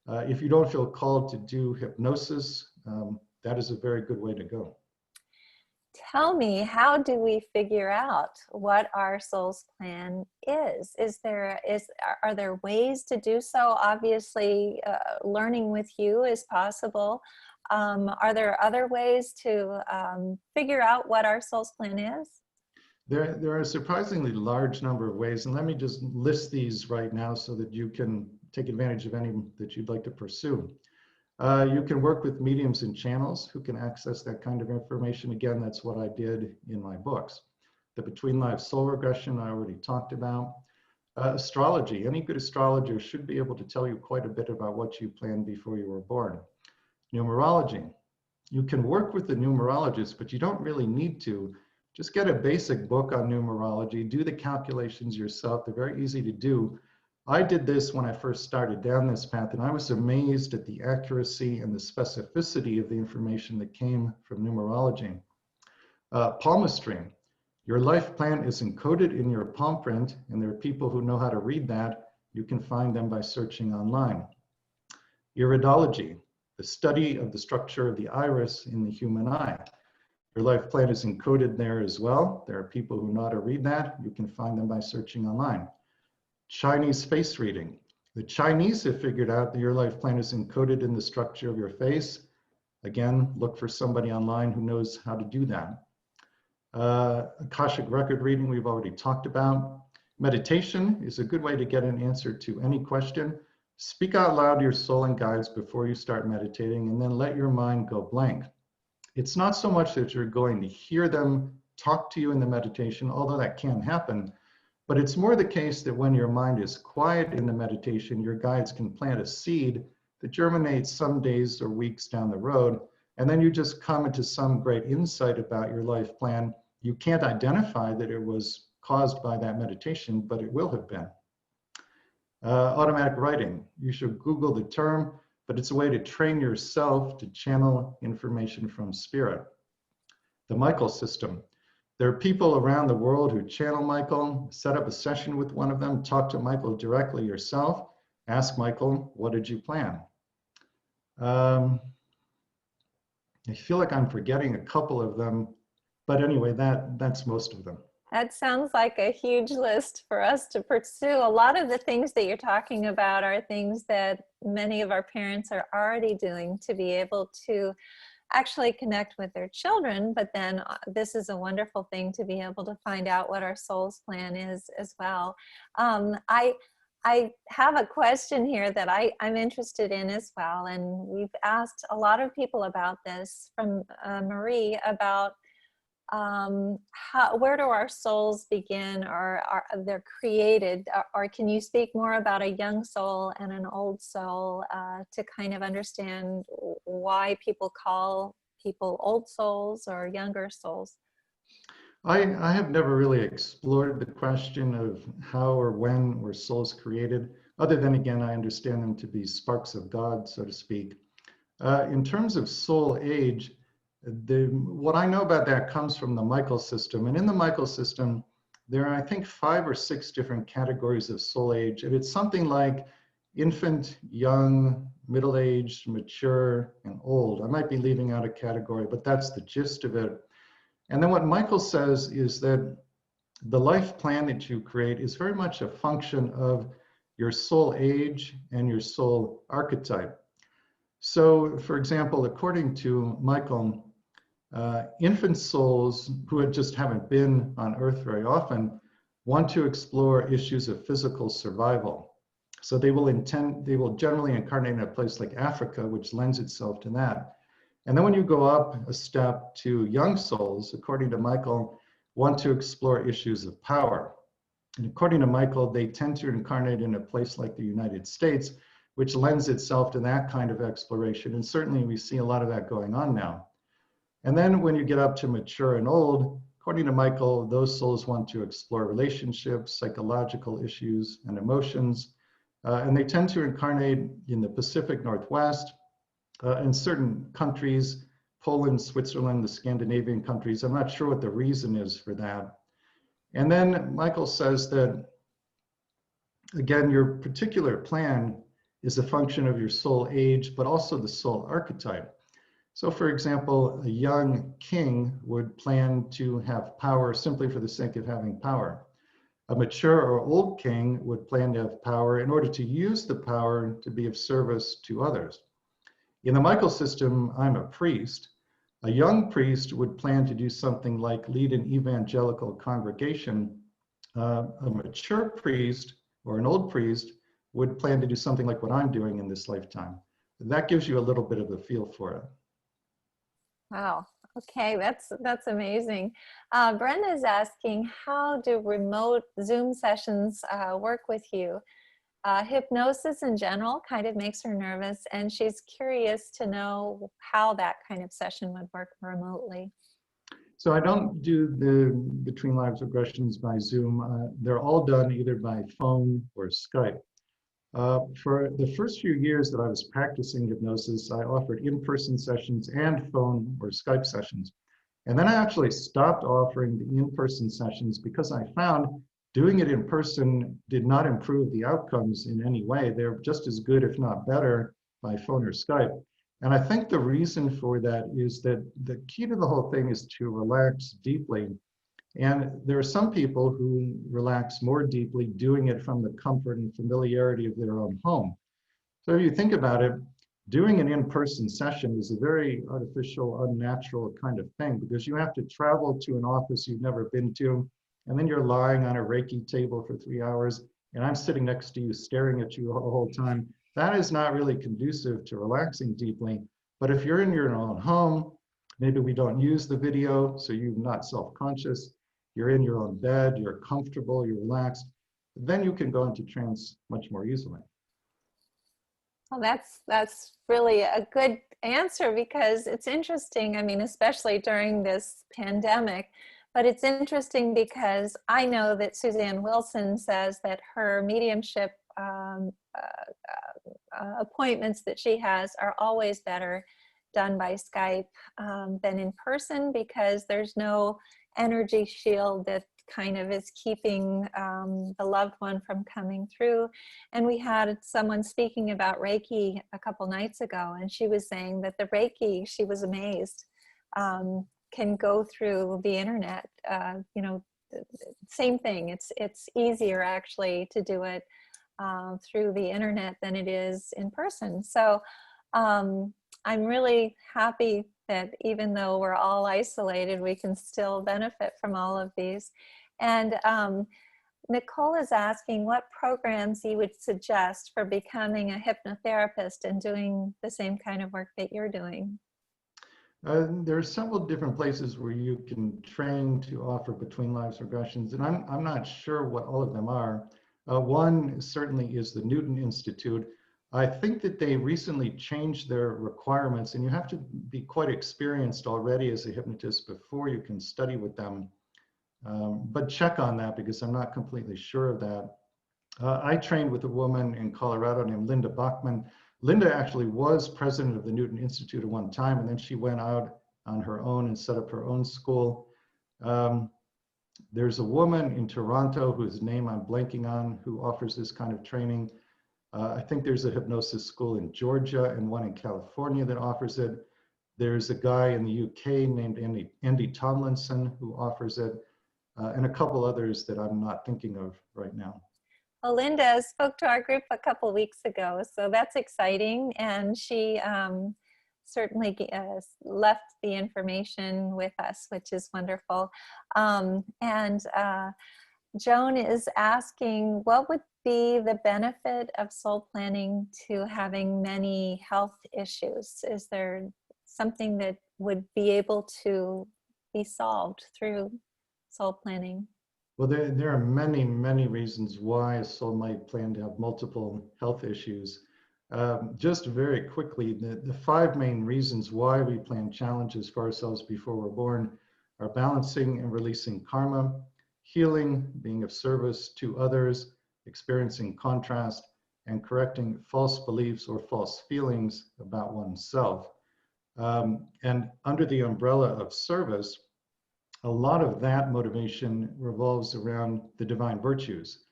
If you don't feel called to do hypnosis, that is a very good way to go. Tell me, how do we figure out what our soul's plan is? Are there ways to do so? Obviously, learning with you is possible. Are there other ways to figure out what our soul's plan is? There are a surprisingly large number of ways, and let me just list these right now so that you can take advantage of any that you'd like to pursue. You can work with mediums and channels who can access that kind of information. Again, that's what I did in my books. The Between Lives Soul Regression, I already talked about. Astrology, any good astrologer should be able to tell you quite a bit about what you planned before you were born. Numerology, you can work with the numerologist, but you don't really need to. Just get a basic book on numerology, do the calculations yourself. They're very easy to do. I did this when I first started down this path, and I was amazed at the accuracy and the specificity of the information that came from numerology. Palmistry, your life plan is encoded in your palm print, and there are people who know how to read that. You can find them by searching online. Iridology, the study of the structure of the iris in the human eye. Your life plan is encoded there as well. There are people who know how to read that. You can find them by searching online. Chinese face reading. The Chinese have figured out that your life plan is encoded in the structure of your face. Again, look for somebody online who knows how to do that. Akashic record reading, we've already talked about. Meditation is a good way to get an answer to any question. Speak out loud to your soul and guides before you start meditating, and then let your mind go blank. It's not so much that you're going to hear them talk to you in the meditation, although that can happen, but it's more the case that when your mind is quiet in the meditation, your guides can plant a seed that germinates some days or weeks down the road, and then you just come into some great insight about your life plan, You can't identify that it was caused by that meditation, but it will have been. Automatic writing. You should Google the term, but it's a way to train yourself to channel information from spirit. The Michael system. There are people around the world who channel Michael. Set up a session with one of them, talk to Michael directly yourself, ask Michael, what did you plan? I feel like I'm forgetting a couple of them, but anyway, that's most of them. That sounds like a huge list for us to pursue. A lot of the things that you're talking about are things that many of our parents are already doing to be able to actually connect with their children, but then this is a wonderful thing to be able to find out what our soul's plan is as well. I have a question here that I'm interested in as well, and we've asked a lot of people about this from Marie about where do our souls begin, or are they're created, or can you speak more about a young soul and an old soul to kind of understand why people call people old souls or younger souls? I have never really explored the question of how or when were souls created, other than, again, I understand them to be sparks of God, so to speak. In terms of soul age, what I know about that comes from the Michael system. And in the Michael system, there are, I think, 5 or 6 different categories of soul age. And it's something like infant, young, middle-aged, mature, and old. I might be leaving out a category, but that's the gist of it. And then what Michael says is that the life plan that you create is very much a function of your soul age and your soul archetype. So, for example, according to Michael, infant souls who just haven't been on Earth very often want to explore issues of physical survival. So they will generally incarnate in a place like Africa, which lends itself to that. And then when you go up a step to young souls, according to Michael, want to explore issues of power. And according to Michael, they tend to incarnate in a place like the United States, which lends itself to that kind of exploration. And certainly we see a lot of that going on now. And then when you get up to mature and old, according to Michael, those souls want to explore relationships, psychological issues, and emotions. And they tend to incarnate in the Pacific Northwest, in certain countries, Poland, Switzerland, the Scandinavian countries. I'm not sure what the reason is for that. And then Michael says that, again, your particular plan is a function of your soul age, but also the soul archetype. So for example, a young king would plan to have power simply for the sake of having power. A mature or old king would plan to have power in order to use the power to be of service to others. In the Michael system, I'm a priest. A young priest would plan to do something like lead an evangelical congregation. A mature priest or an old priest would plan to do something like what I'm doing in this lifetime. That gives you a little bit of a feel for it. Wow. Okay, that's amazing. Brenda is asking, how do remote Zoom sessions work with you? Hypnosis in general kind of makes her nervous, and she's curious to know how that kind of session would work remotely. So I don't do the Between Lives Regressions by Zoom. They're all done either by phone or Skype. For the first few years that I was practicing hypnosis, I offered in-person sessions and phone or Skype sessions. And then I actually stopped offering the in-person sessions because I found doing it in person did not improve the outcomes in any way. They're just as good, if not better, by phone or Skype. And I think the reason for that is that the key to the whole thing is to relax deeply. And there are some people who relax more deeply doing it from the comfort and familiarity of their own home. So if you think about it, doing an in-person session is a very artificial, unnatural kind of thing because you have to travel to an office you've never been to, and then you're lying on a Reiki table for 3 hours, and I'm sitting next to you staring at you the whole time. That is not really conducive to relaxing deeply. But if you're in your own home, maybe we don't use the video, so you're not self-conscious, you're in your own bed, you're comfortable, you're relaxed, then you can go into trance much more easily. Well, that's really a good answer because it's interesting. I mean, especially during this pandemic, But it's interesting because I know that Suzanne Wilson says that her mediumship appointments that she has are always better done by Skype than in person, because there's no energy shield that kind of is keeping the loved one from coming through. And we had someone speaking about Reiki a couple nights ago, and she was saying that the Reiki, she was amazed, can go through the internet. You know, same thing. It's easier actually to do it through the internet than it is in person. So I'm really happy that even though we're all isolated, we can still benefit from all of these. And Nicole is asking what programs you would suggest for becoming a hypnotherapist and doing the same kind of work that you're doing. There are several different places where you can train to offer Between Lives Regressions, and I'm not sure what all of them are. One certainly is the Newton Institute. I think that they recently changed their requirements, and you have to be quite experienced already as a hypnotist before you can study with them. But check on that, because I'm not completely sure of that. I trained with a woman in Colorado named Linda Bachman. Linda actually was president of the Newton Institute at one time, and then she went out on her own and set up her own school. There's a woman in Toronto whose name I'm blanking on, who offers this kind of training. I think there's a hypnosis school in Georgia and one in California that offers it. There's a guy in the UK named Andy Tomlinson who offers it, and a couple others that I'm not thinking of right now. Well, Linda spoke to our group a couple weeks ago, so that's exciting. And she certainly left the information with us, which is wonderful. Joan is asking, what would be the benefit of soul planning to having many health issues? Is there something that would be able to be solved through soul planning? Well, there are many, many reasons why a soul might plan to have multiple health issues. Just very quickly, the 5 main reasons why we plan challenges for ourselves before we're born are balancing and releasing karma, healing, being of service to others, experiencing contrast, and correcting false beliefs or false feelings about oneself. And under the umbrella of service, a lot of that motivation revolves around the divine virtues.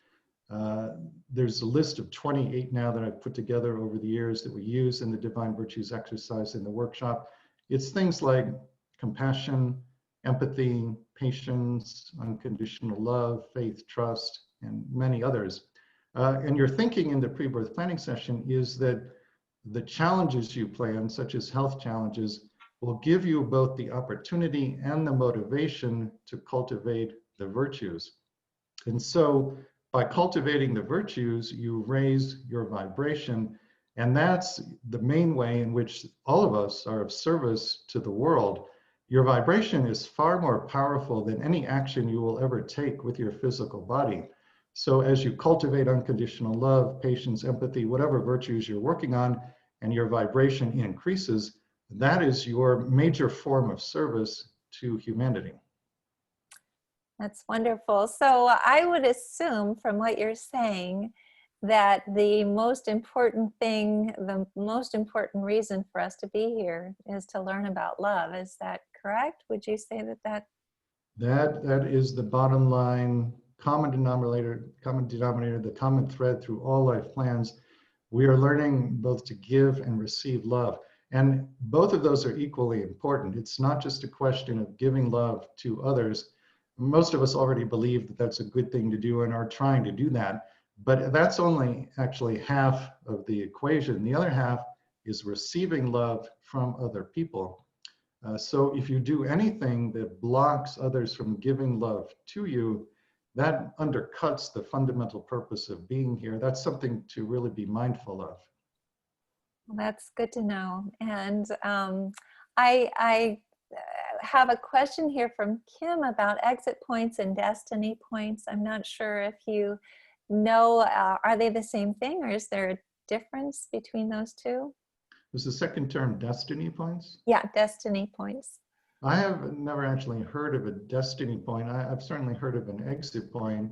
There's a list of 28 now that I've put together over the years that we use in the divine virtues exercise in the workshop. It's things like compassion, empathy, patience, unconditional love, faith, trust, and many others. And your thinking in the pre-birth planning session is that the challenges you plan, such as health challenges, will give you both the opportunity and the motivation to cultivate the virtues. And so by cultivating the virtues, you raise your vibration. And that's the main way in which all of us are of service to the world. Your vibration is far more powerful than any action you will ever take with your physical body. So as you cultivate unconditional love, patience, empathy, whatever virtues you're working on, and your vibration increases, that is your major form of service to humanity. That's wonderful. So I would assume from what you're saying that the most important thing, the most important reason for us to be here is to learn about love. Is that correct? Would you say that? That is the bottom line, common denominator, the common thread through all life plans. We are learning both to give and receive love. And both of those are equally important. It's not just a question of giving love to others. Most of us already believe that that's a good thing to do and are trying to do that. But that's only actually half of the equation. The other half is receiving love from other people. So if you do anything that blocks others from giving love to you, that undercuts the fundamental purpose of being here. That's something to really be mindful of. Well, that's good to know. And I have a question here from Kim about exit points and destiny points. I'm not sure if you know, are they the same thing, or is there a difference between those two? Was the second term destiny points? Yeah, destiny points. I have never actually heard of a destiny point. I've certainly heard of an exit point.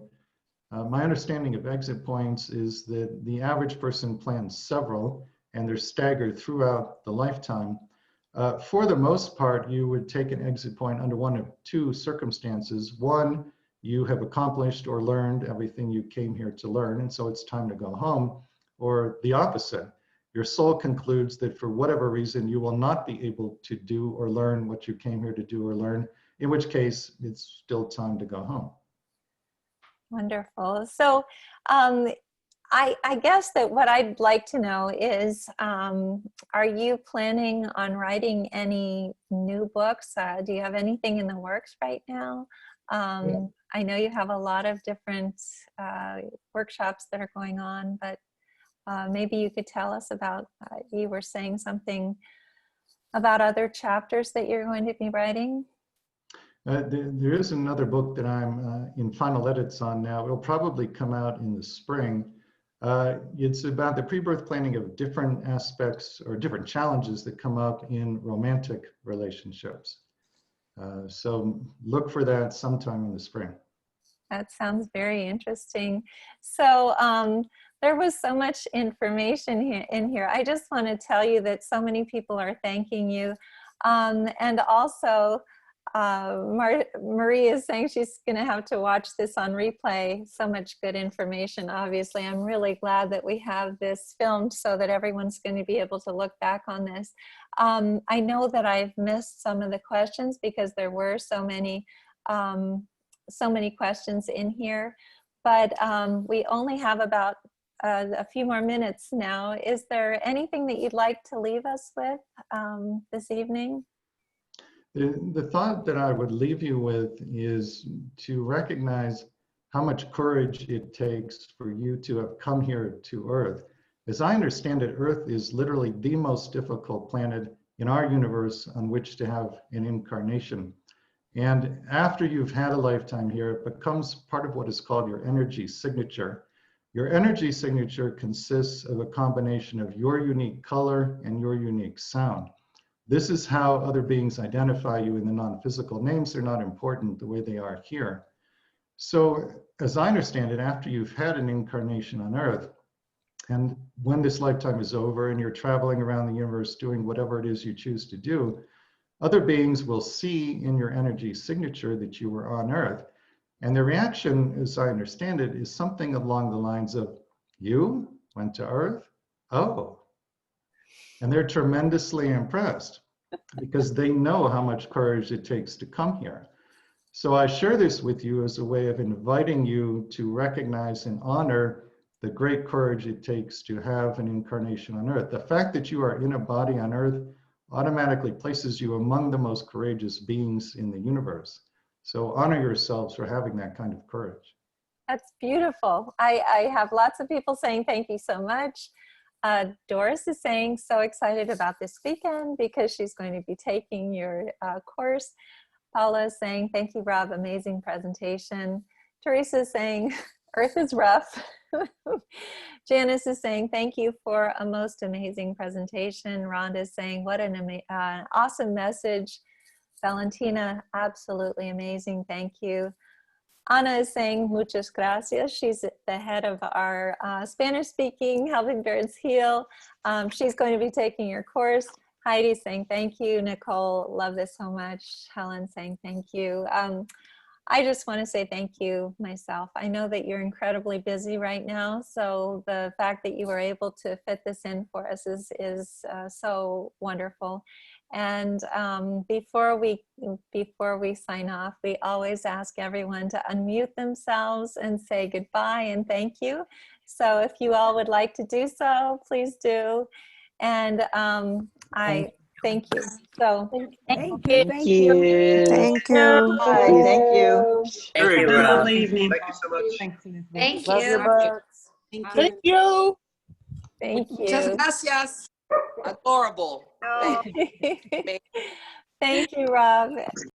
My understanding of exit points is that the average person plans several and they're staggered throughout the lifetime. For the most part, you would take an exit point under one of two circumstances. One, you have accomplished or learned everything you came here to learn, and so it's time to go home. Or the opposite, your soul concludes that for whatever reason, you will not be able to do or learn what you came here to do or learn, in which case it's still time to go home. Wonderful. So I guess that what I'd like to know is, are you planning on writing any new books? Do you have anything in the works right now? I know you have a lot of different workshops that are going on, but maybe you could tell us about, you were saying something about other chapters that you're going to be writing? There is another book that I'm in final edits on now. It'll probably come out in the spring. It's about the pre-birth planning of different aspects or different challenges that come up in romantic relationships. So look for that sometime in the spring. That sounds very interesting. So there was so much information in here. I just want to tell you that so many people are thanking you. And also, Marie is saying she's going to have to watch this on replay. So much good information. Obviously, I'm really glad that we have this filmed so that everyone's going to be able to look back on this. I know that I've missed some of the questions because there were so many questions in here, but we only have about a few more minutes now. Is there anything that you'd like to leave us with this evening? The thought that I would leave you with is to recognize how much courage it takes for you to have come here to Earth. As I understand it, Earth is literally the most difficult planet in our universe on which to have an incarnation. And after you've had a lifetime here, it becomes part of what is called your energy signature. Your energy signature consists of a combination of your unique color and your unique sound. This is how other beings identify you in the non-physical names. They're not important the way they are here. So as I understand it, after you've had an incarnation on Earth, and when this lifetime is over and you're traveling around the universe doing whatever it is you choose to do, other beings will see in your energy signature that you were on Earth. And the reaction, as I understand it, is something along the lines of, you went to Earth? Oh. And they're tremendously impressed because they know how much courage it takes to come here. So I share this with you as a way of inviting you to recognize and honor the great courage it takes to have an incarnation on Earth. The fact that you are in a body on Earth automatically places you among the most courageous beings in the universe. So honor yourselves for having that kind of courage. That's beautiful. I have lots of people saying thank you so much. Doris is saying so excited about this weekend because she's going to be taking your course. Paula is saying thank you, Rob, amazing presentation. Teresa is saying Earth is rough. Janice is saying thank you for a most amazing presentation. Rhonda is saying what an awesome message. Valentina, absolutely amazing, thank you. Ana is saying muchas gracias. She's the head of our Spanish-speaking Helping Parents Heal. She's going to be taking your course. Heidi saying thank you. Nicole, love this so much. Helen saying thank you. I just want to say thank you myself. I know that you're incredibly busy right now, so the fact that you were able to fit this in for us is so wonderful. And before we sign off, we always ask everyone to unmute themselves and say goodbye and thank you. So if you all would like to do so, please do. And I thank you. So Thank you. Thank you. Thank you. Bye. Thank you. Very Have a well. lovely evening. Thank you so much. Thank Love your you. books. Thank you. thank Muchas you. gracias. Adorable. Thank you, Rob.